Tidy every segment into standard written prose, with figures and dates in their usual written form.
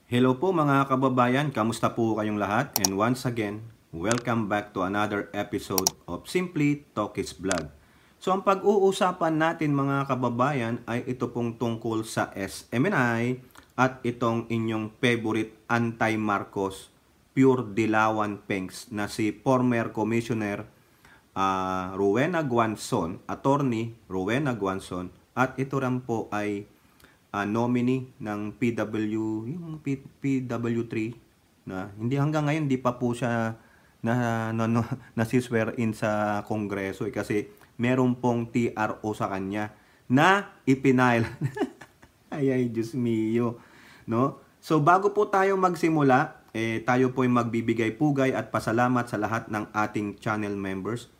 Hello po mga kababayan, kamusta po kayong lahat? And once again, welcome back to another episode of Simply Talkies Vlog. So ang pag-uusapan natin mga kababayan ay ito pong tungkol sa SMNI at itong inyong favorite anti-Marcos pure Dilawan Pengs na si former Commissioner Rowena Guanzon, Attorney Rowena Guanzon, at ito rin po ay nominee ng yung PW3 na hindi hanggang ngayon di pa po siya nasiswear in sa Kongreso kasi meron pong TRO sa kanya na ipinail. Ay, Diyos mio, no? So bago po tayo magsimula, tayo po ay magbibigay pugay at pasalamat sa lahat ng ating channel members.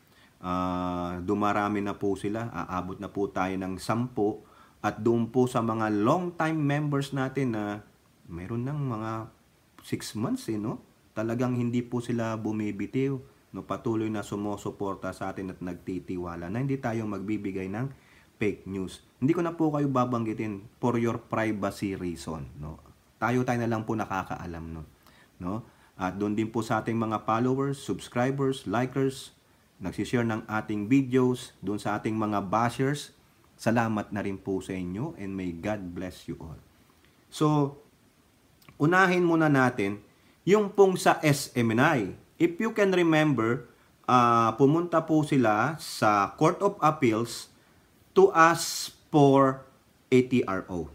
Dumarami na po sila, aabot na po tayo ng 10. At doon po sa mga long-time members natin na mayroon ng mga 6 months, no? Talagang hindi po sila bumibitiw, no? Patuloy na sumusuporta sa atin at nagtitiwala na hindi tayo magbibigay ng fake news. Hindi ko na po kayo babanggitin for your privacy reason, no? Tayo na lang po nakakaalam, no? At doon din po sa ating mga followers, subscribers, likers, nagsishare ng ating videos, doon sa ating mga bashers. Salamat na rin po sa inyo and may God bless you all. So, unahin muna natin yung pong sa SMNI. If you can remember, pumunta po sila sa Court of Appeals to ask for ATRO.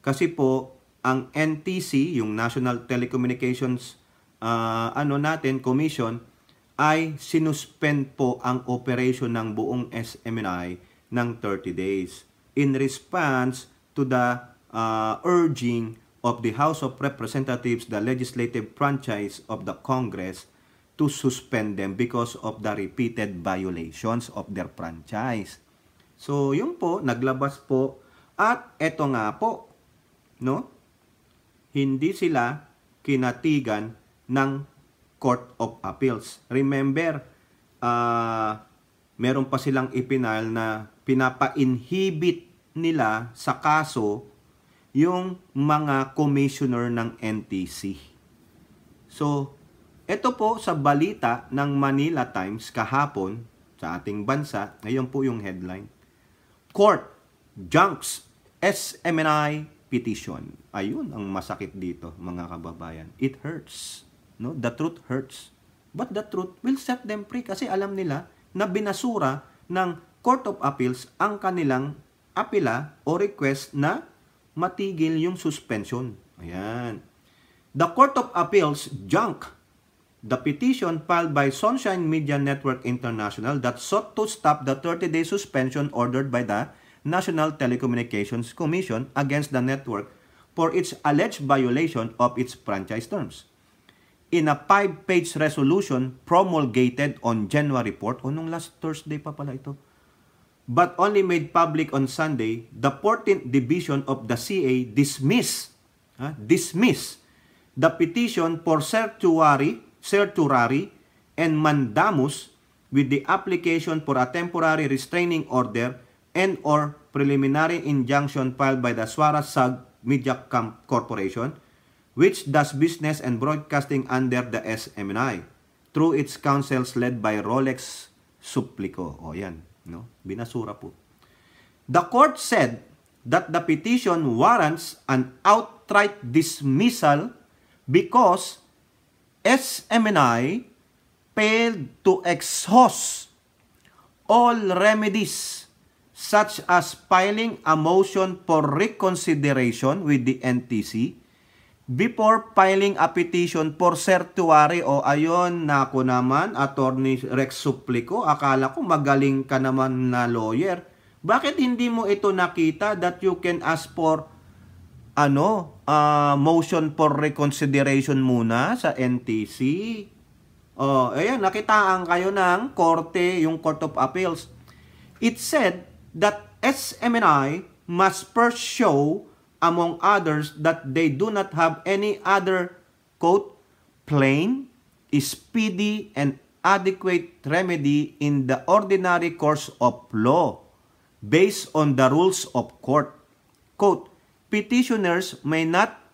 Kasi po, ang NTC, yung National Telecommunications Commission, ay sinuspend po ang operation ng buong SMNI ng 30 days in response to the urging of the House of Representatives, the legislative franchise of the Congress, to suspend them because of the repeated violations of their franchise. So, yun po, naglabas po at eto nga po, no? Hindi sila kinatigan ng Court of Appeals. Remember, meron pa silang ipinal na pinapa-inhibit nila sa kaso yung mga commissioner ng NTC. So, ito po sa balita ng Manila Times kahapon sa ating bansa, ngayon po yung headline. Court junks SMNI petition. Ayun ang masakit dito, mga kababayan. It hurts. No? The truth hurts. But the truth will set them free kasi alam nila na binasura ng Court of Appeals ang kanilang apela o request na matigil yung suspension. Ayan. The Court of Appeals junk the petition filed by Sunshine Media Network International that sought to stop the 30-day suspension ordered by the National Telecommunications Commission against the network for its alleged violation of its franchise terms. In a 5-page resolution promulgated on January 4th, nung last Thursday pa pala ito, but only made public on Sunday, the 14th Division of the CA dismissed the petition for certiorari and mandamus with the application for a temporary restraining order and or preliminary injunction filed by the Swarasag Media Corporation, which does business and broadcasting under the SMNI through its counsels led by Rolex Suplico. O yan, no? Binasura po. The court said that the petition warrants an outright dismissal because SMNI failed to exhaust all remedies such as filing a motion for reconsideration with the NTC before filing a petition for certiorari. O ayon, nako naman, Attorney Rex Suplico, akala ko magaling ka naman na lawyer. Bakit hindi mo ito nakita that you can ask for motion for reconsideration muna sa NTC? Oh, ayan, nakitaan kayo ng korte, yung Court of Appeals. It said that SMNI must first show, among others, that they do not have any other, quote, plain, speedy, and adequate remedy in the ordinary course of law based on the rules of court. Quote, petitioners may not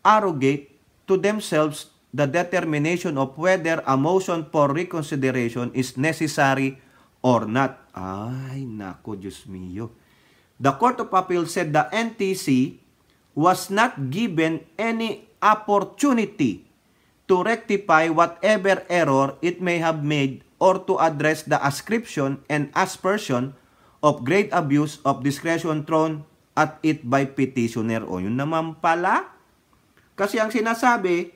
arrogate to themselves the determination of whether a motion for reconsideration is necessary or not. Ay, nako, Diyos mio. The Court of Appeal said the NTC was not given any opportunity to rectify whatever error it may have made or to address the ascription and aspersion of great abuse of discretion thrown at it by petitioner. O yun naman pala. Kasi ang sinasabi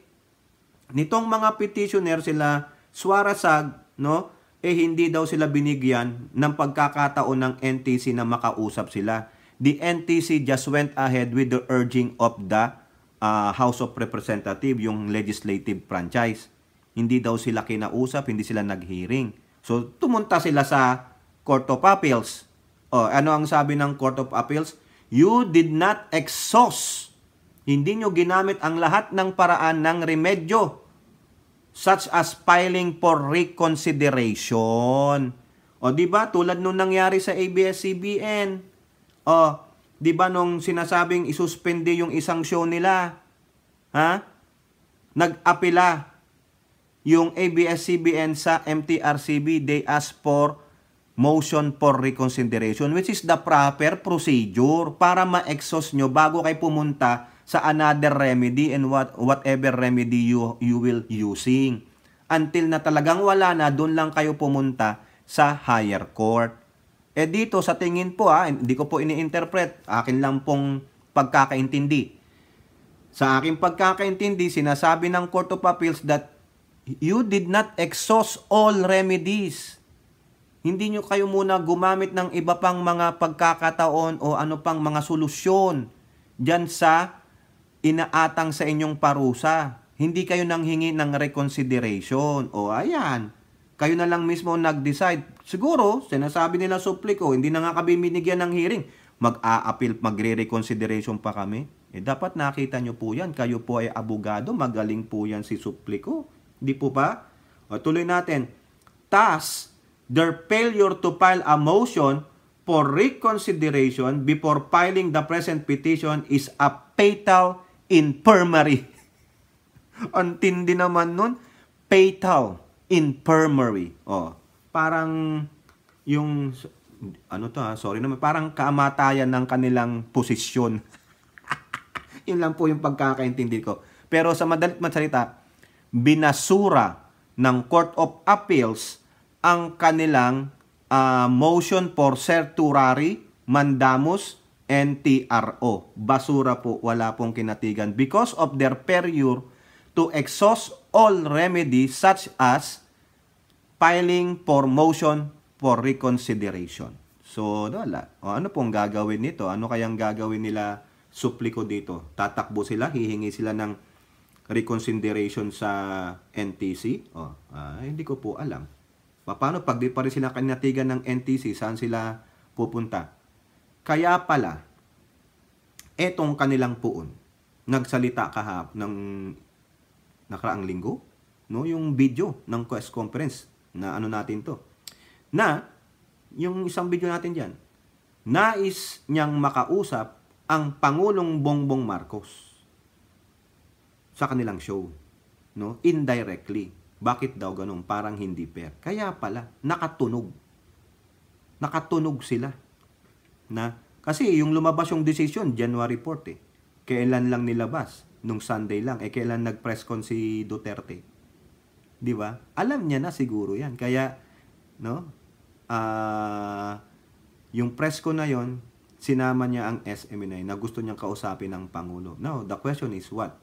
nitong mga petitioner sila Suarasag, no? Hindi daw sila binigyan ng pagkakataon ng NTC na makausap sila. The NTC just went ahead with the urging of the House of Representatives, yung legislative franchise. Hindi daw sila kinausap, hindi sila nag-hearing. So, tumunta sila sa Court of Appeals. Ano ang sabi ng Court of Appeals? You did not exhaust. Hindi nyo ginamit ang lahat ng paraan ng remedyo, such as filing for reconsideration. Di ba? Tulad nung nangyari sa ABS-CBN. Di ba nung sinasabing isuspende yung isang show nila? Nag-apela yung ABS-CBN sa MTRCB. They asked for motion for reconsideration, which is the proper procedure para ma-exhaust nyo bago kayo pumunta sa another remedy and whatever remedy you will using. Until na talagang wala na, doon lang kayo pumunta sa higher court. Dito sa tingin po, hindi ko po ini-interpret, akin lang pong pagkakaintindi. Sa aking pagkakaintindi, sinasabi ng Court of Appeals that you did not exhaust all remedies. Hindi nyo kayo muna gumamit ng iba pang mga pagkakataon o ano pang mga solusyon dyan sa inaatang sa inyong parusa. Hindi kayo nanghingi ng reconsideration. Ayan. Kayo na lang mismo nag-decide. Siguro, sinasabi nila supliko, hindi na nga kami binigyan ng hearing. Mag-a-appeal, magre-reconsideration pa kami. Dapat nakita nyo po yan. Kayo po ay abogado. Magaling po yan si supliko. Hindi po ba? Tuloy natin. Thus, their failure to file a motion for reconsideration before filing the present petition is a fatal infirmary. Ang tindi naman nun. Fatal infirmary. Parang yung, sorry naman, parang kamatayan ng kanilang posisyon. Yun lang po yung pagkakaintindi ko. Pero sa madalit magsalita, binasura ng Court of Appeals ang kanilang motion for certiorari, mandamus, and TRO. Basura po, wala pong kinatigan because of their failure to exhaust all remedies such as filing for motion for reconsideration. So, wala. Ano pong gagawin nito? Ano kayang gagawin nila supliko dito? Tatakbo sila? Hihingi sila ng reconsideration sa NTC? Hindi ko po alam. Paano pag di pa rin sila kinatigan ng NTC? Saan sila pupunta? Kaya pala, etong kanilang puon, nagsalita ng nakaraang linggo, no? Yung video ng press conference na natin to. Na, yung isang video natin dyan, nais niyang makausap ang Pangulong Bongbong Marcos sa kanilang show. No? Indirectly. Bakit daw ganun? Parang hindi fair. Kaya pala, nakatunog. Nakatunog sila. Kasi yung lumabas yung decision, January 4 Kailan lang nilabas? Nung Sunday lang. Kailan nag-press con si Duterte? Di ba? Alam niya na siguro yan. Kaya, no? Yung press con na yon, sinama niya ang SMNI na gusto niyang kausapin ng Pangulo. Now, the question is what?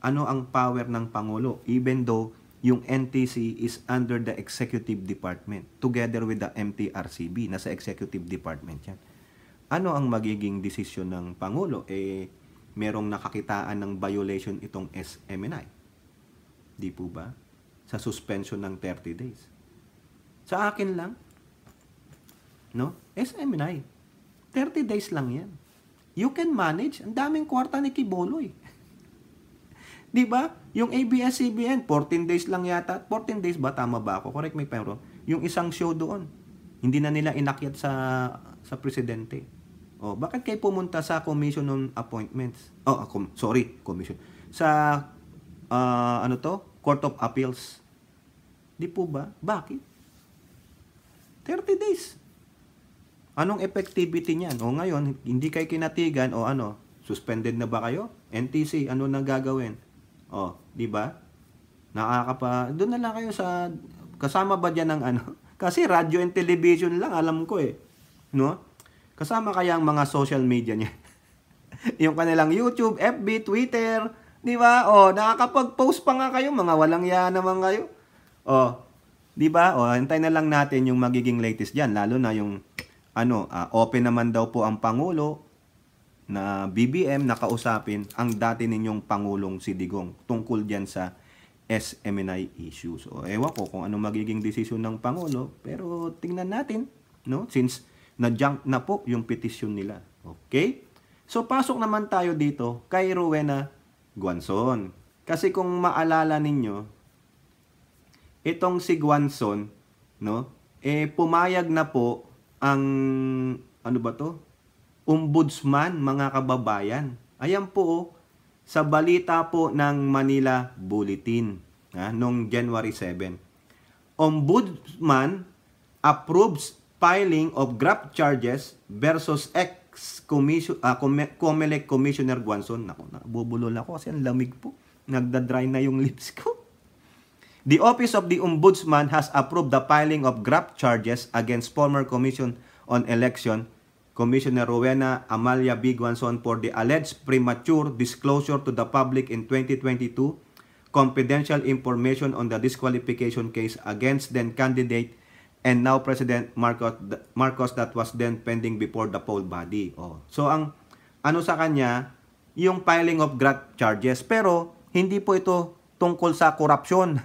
Ano ang power ng Pangulo? Even though yung NTC is under the Executive Department together with the MTRCB. Nasa Executive Department yan. Ano ang magiging desisyon ng Pangulo? Merong nakakitaan ng violation itong SMNI. Di po ba? Sa suspension ng 30 days. Sa akin lang, no? SMNI. 30 days lang yan. You can manage. Ang daming kwarta ni Kiboloy. Di ba? Yung ABS-CBN, 14 days lang yata. 14 days ba? Tama ba ako? Correct me, pero yung isang show doon, hindi na nila inakyat sa presidente. Oh, bakit kayo pumunta sa Commission on Appointments? Oh, commission. Sa Court of Appeals. Di po ba? Bakit? 30 days. Anong effectivity niyan? O ngayon, hindi kayo kinatigan o suspended na ba kayo? NTC, ano na gagawin? O, di ba? Doon na lang kayo kasama ba diyan ng Kasi radio and television lang, alam ko no? Kasama kaya ang mga social media niya. Yung kanilang YouTube, FB, Twitter, di ba? O, nakakapag-post pa nga kayo, mga walang ya naman kayo. O, di ba? O, hintayin na lang natin yung magiging latest diyan, lalo na yung open naman daw po ang Pangulo na BBM nakausapin ang dati ninyong Pangulong si Digong tungkol diyan sa SMNI issues. So, ewan ko kung ano magiging desisyon ng Pangulo, pero tingnan natin, no? Since na-junk na po yung petition nila. Okay? So, pasok naman tayo dito kay Rowena Guanzon. Kasi kung maalala ninyo, itong si Guanzon, no? Pumayag na po ang ombudsman, mga kababayan. Ayan po, sa balita po ng Manila Bulletin, noong January 7. Ombudsman approves filing of graft charges versus ex-COMELEC Commissioner Guanzon. Naku, nabubulol ako kasi ang lamig po. Nagda-dry na yung lips ko. The Office of the Ombudsman has approved the filing of graft charges against former Commission on Election Commissioner Rowena Amalia B. Guanzon for the alleged premature disclosure to the public in 2022 confidential information on the disqualification case against then candidate and now President Marcos that was then pending before the poll body. So ang sa kanya, yung filing of graft charges, pero hindi po ito tungkol sa korupsyon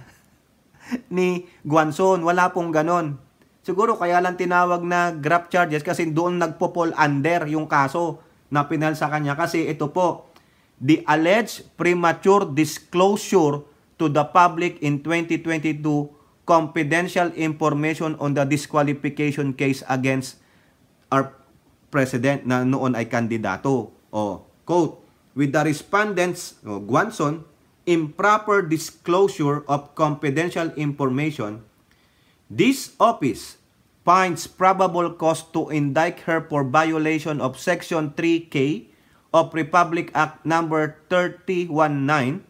ni Guanzon. Wala pong ganon. Siguro kaya lang tinawag na graft charges kasi doon nagpo-fall under yung kaso na pinal sa kanya. Kasi ito po, the alleged premature disclosure to the public in 2022 confidential information on the disqualification case against our president na noon ay kandidato. Quote, with the respondents, Guanzon, improper disclosure of confidential information, this office finds probable cause to indict her for violation of Section 3K of Republic Act number 319,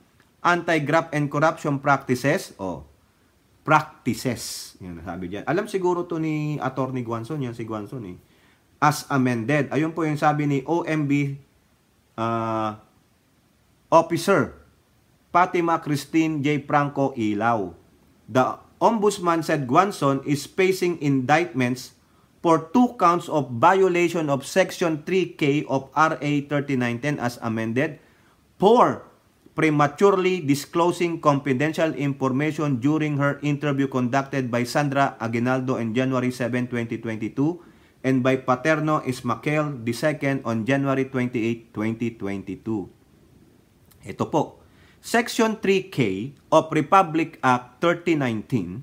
Anti-Graft and Corruption Practices, practices. Yan sabi diyan. Alam siguro to ni Attorney Guanzon, yan si Guanzon as amended. Ayun po yung sabi ni OMB Officer Fatima Christine J. Franco Ilaw. The Ombudsman said Guanzon is facing indictments for 2 counts of violation of Section 3K of RA 3910 as amended for prematurely disclosing confidential information during her interview conducted by Sandra Aguinaldo on January 7, 2022 and by Paterno Ismael II on January 28, 2022. Ito po. Section 3K of Republic Act 3019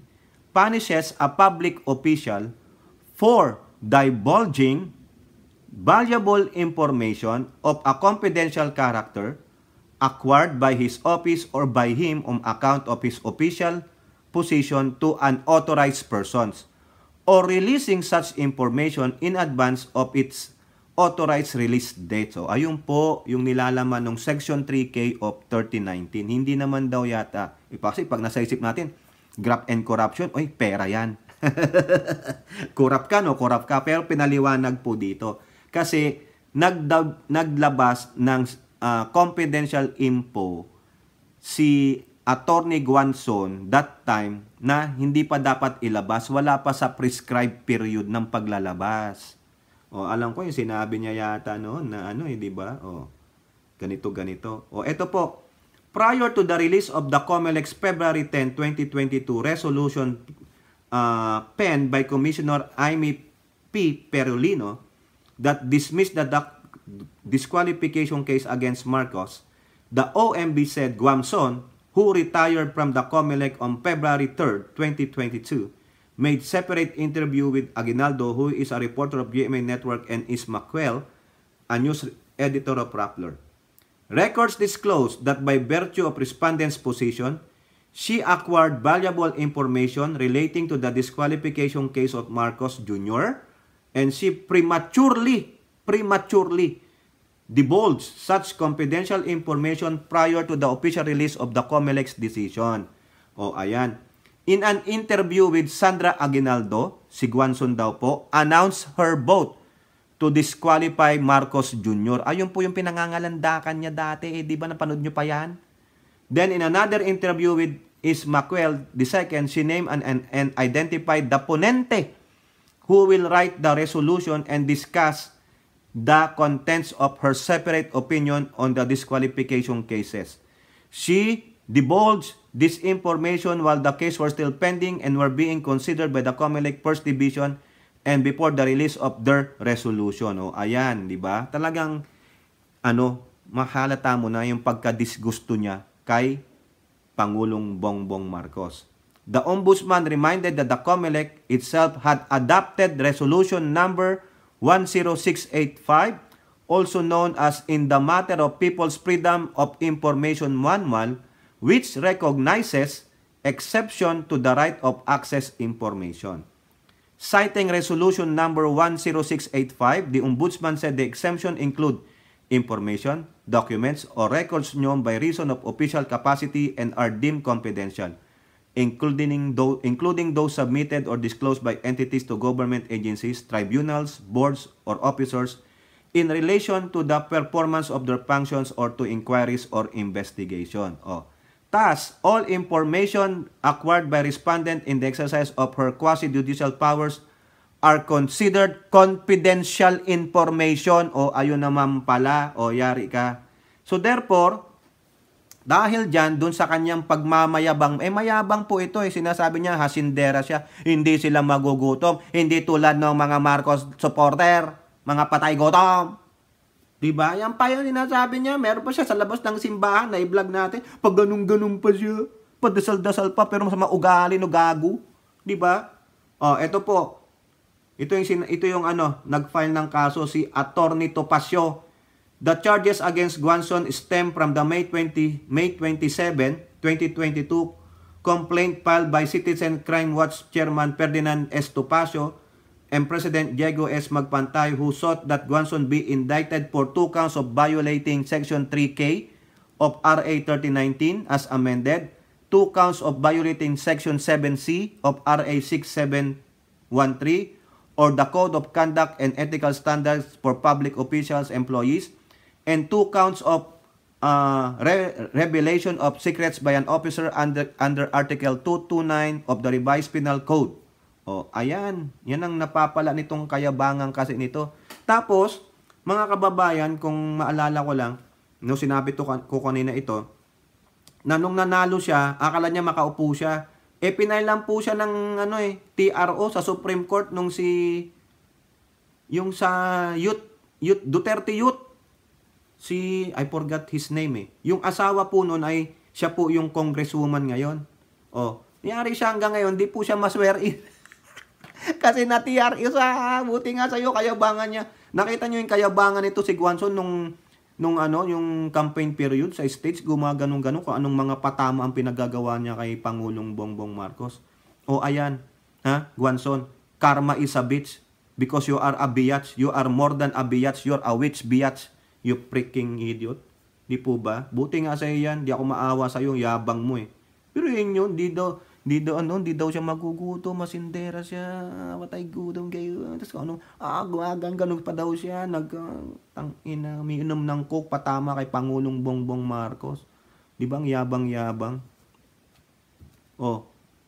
punishes a public official for divulging valuable information of a confidential character acquired by his office or by him on account of his official position to unauthorized persons or releasing such information in advance of its authorized release date. So, ayun po yung nilalaman ng Section 3K of 3019. Hindi naman daw yata. Kasi pag nasa isip natin, graft and corruption, pera yan. Corrupt ka, no? Corrupt ka. Pero pinaliwanag po dito. Kasi naglabas ng confidential info si Attorney Guanzon that time na hindi pa dapat ilabas. Wala pa sa prescribed period ng paglalabas. Alam ko yung sinabi niya yata noon na di ba? Ganito. Ito po. Prior to the release of the COMELEC's February 10, 2022 resolution penned by Commissioner Amy P. Perolino that dismissed the disqualification case against Marcos, the OMB said Guanzon, who retired from the COMELEC on February 3, 2022, made separate interview with Aguinaldo, who is a reporter of GMA Network, and Ismael, a news editor of Rappler. Records disclose that by virtue of respondent's position, she acquired valuable information relating to the disqualification case of Marcos Jr. and she prematurely divulged such confidential information prior to the official release of the COMELEC's decision. O ayan. In an interview with Sandra Aguinaldo, si Guanzon daw po, announced her vote to disqualify Marcos Jr. Ayun po yung pinangangalandakan niya dati. Di ba napanood nyo pa yan? Then in another interview with Ismaquel II, she named and identified the ponente who will write the resolution and discuss the contents of her separate opinion on the disqualification cases. She divulged this information while the case was still pending and were being considered by the COMELEC First Division and before the release of their resolution. O, ayan, di ba? Talagang, mahalata mo na yung pagka-disgusto niya kay Pangulong Bongbong Marcos. The Ombudsman reminded that the COMELEC itself had adopted Resolution number 10685, also known as In the Matter of People's Freedom of Information Manual, which recognizes exception to the right of access information. Citing Resolution number 10685, the Ombudsman said the exemption include information, documents, or records known by reason of official capacity and are deemed confidential, including those submitted or disclosed by entities to government agencies, tribunals, boards, or officers in relation to the performance of their functions or to inquiries or investigation. Thus, all information acquired by respondent in the exercise of her quasi-judicial powers are considered confidential information. Ayun naman pala. Yari ka. So therefore, dahil dyan, dun sa kanyang pagmamayabang, mayabang po ito. Sinasabi niya, hasindera siya. Hindi sila magugutom. Hindi tulad ng mga Marcos supporter, mga patay gutom. Diba? Yan pa yung sinasabi niya. Meron pa siya sa labas ng simbahan na i-vlog natin. Pag ganun-ganun pa siya. Padasal-dasal pa pero sa maugali no gago. Diba? Ito po. Ito yung nag-file ng kaso si Attorney Topacio. The charges against Guanzon stem from the May 27, 2022 complaint filed by Citizen Crime Watch Chairman Ferdinand S. Topacio and President Diego S. Magpantay, who sought that Guanzon be indicted for 2 counts of violating Section 3K of RA 3019 as amended, 2 counts of violating Section 7C of RA 6713 or the Code of Conduct and Ethical Standards for Public Officials, Employees, and 2 counts of revelation of secrets by an officer under Article 229 of the Revised Penal Code. Ayan. Yan ang napapala nitong kayabangan kasi nito. Tapos, mga kababayan, kung maalala ko lang, sinabi ko kanina ito, na nung nanalo siya, akala niya makaupo siya. Pinailan po siya ng TRO sa Supreme Court nung yung sa Duterte Youth. I forgot his name Yung asawa po nun ay siya po yung congresswoman ngayon. Nangyari siya hanggang ngayon, di po siya maswear in. Kasi na-TRO sa, buti nga sa'yo, kayabangan niya. Nakita niyo yung kayabangan nito si Guanzon nung yung campaign period sa stage, gumaganong-ganong kung anong mga patama ang pinagagawa niya kay Pangulong Bongbong Marcos. Ayan, Guanzon, karma is a bitch because you are a biatch. You are more than a biatch. You are a witch biatch. You freaking idiot. Di po ba? Buti nga sa'yo yan. Di ako maawa sa'yo. Yabang mo Pero yun, di daw siya maguguto. Masindera siya. Matay gutom kayo. Tapos ganun pa daw siya. Umiinom ng coke patama kay Pangulong Bongbong Marcos. Di ba? Yabang-yabang.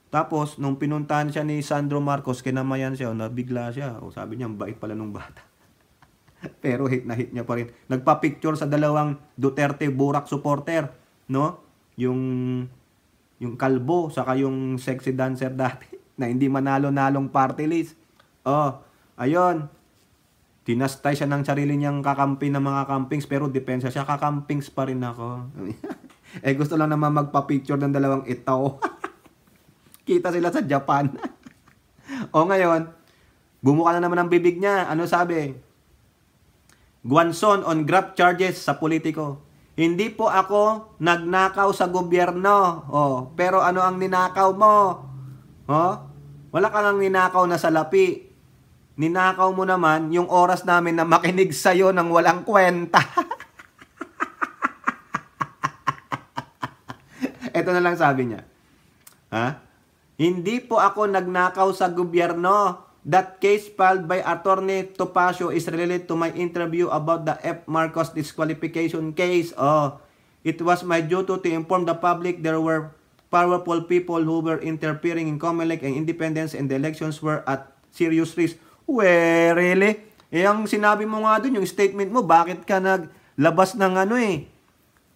Tapos, nung pinuntahan siya ni Sandro Marcos, kinamayan siya. Nabigla siya. Sabi niya, ang bait pala nung bata. Pero hit na hit niya pa rin. Nagpa-picture sa dalawang Duterte Burak supporter, no? Yung kalbo, saka yung sexy dancer dati na hindi manalo-nalong party list. Ayun. Tinastay siya ng sarili niyang kakampi ng mga campings, pero depensa siya, kakampings pa rin ako. Gusto lang naman magpa-picture ng dalawang ito. Kita sila sa Japan. Ngayon, bumuka na naman ang bibig niya. Ano sabi? Guanzon on graft charges sa politiko. Hindi po ako nagnakaw sa gobyerno. Oh, pero ano ang ninakaw mo? Oh? Wala kang ang ninakaw na salapi. Ninakaw mo naman yung oras namin na makinig sa'yo ng walang kwenta. Ito na lang sabi niya. Ha? Hindi po ako nagnakaw sa gobyerno. That case filed by Attorney Topacio is related to my interview about the F. Marcos disqualification case. Oh, it was my duty to inform the public there were powerful people who were interfering in COMELEC and independence and the elections were at serious risk. Well, really? Eh, ang sinabi mo nga dun, yung statement mo, bakit ka naglabas ng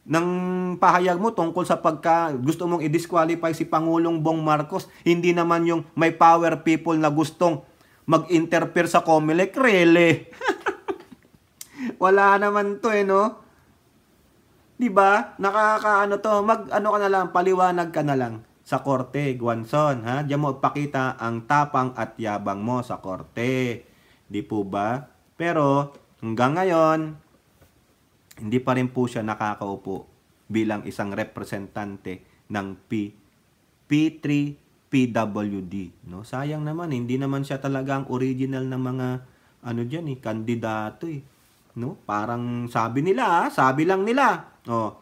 ng pahayag mo tungkol sa gusto mong i-disqualify si Pangulong Bong Marcos, hindi naman yung may power people na gustong mag-interfere sa COMELEC, really? Wala naman to no? 'Di ba? Nakakaano to, mag-ano ka na lang, paliwanag ka na lang sa korte, Guanzon, ha? Diyan mo ipakita ang tapang at yabang mo sa korte. 'Di po ba? Pero hanggang ngayon, hindi pa rin po siya nakakaupo bilang isang representante ng P3PWD, no? Sayang naman, hindi naman siya talaga ang original na mga kandidato no? Parang sabi lang nila. Oh.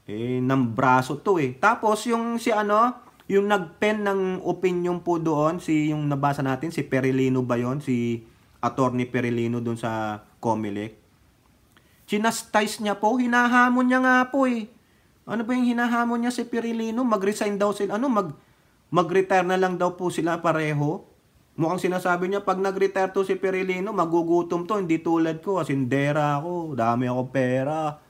Ng braso to Tapos yung yung nag-pen ng opinion po doon, yung nabasa natin, si Perilino ba yun? Si Attorney Perilino doon sa COMELEC. Chinastize niya po, hinahamon niya nga po Ano ba yung hinahamon niya si Perilino? Mag-resign daw sila, mag-retire na lang daw po sila pareho. Mukhang sinasabi niya, pag nag-retire to si Perilino, magugutom to, hindi tulad ko, asindera ako, dami ako pera.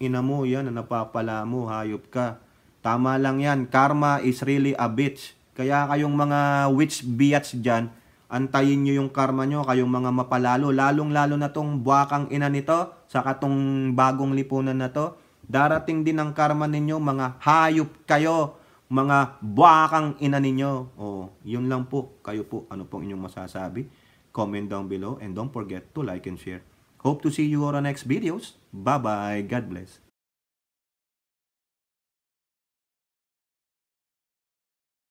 Ina mo yan, napapala mo, hayop ka. Tama lang yan, karma is really a bitch. Kaya kayong mga witch biats dyan, antayin nyo yung karma nyo, kayong mga mapalalo, lalong-lalo na tong buwakang ina nito, saka tong bagong lipunan na to, darating din ang karma ninyo, mga hayop kayo, mga buwakang ina ninyo. Oh, yun lang po. Kayo po, ano pong inyong masasabi? Comment down below and don't forget to like and share. Hope to see you on our next videos. Bye-bye. God bless.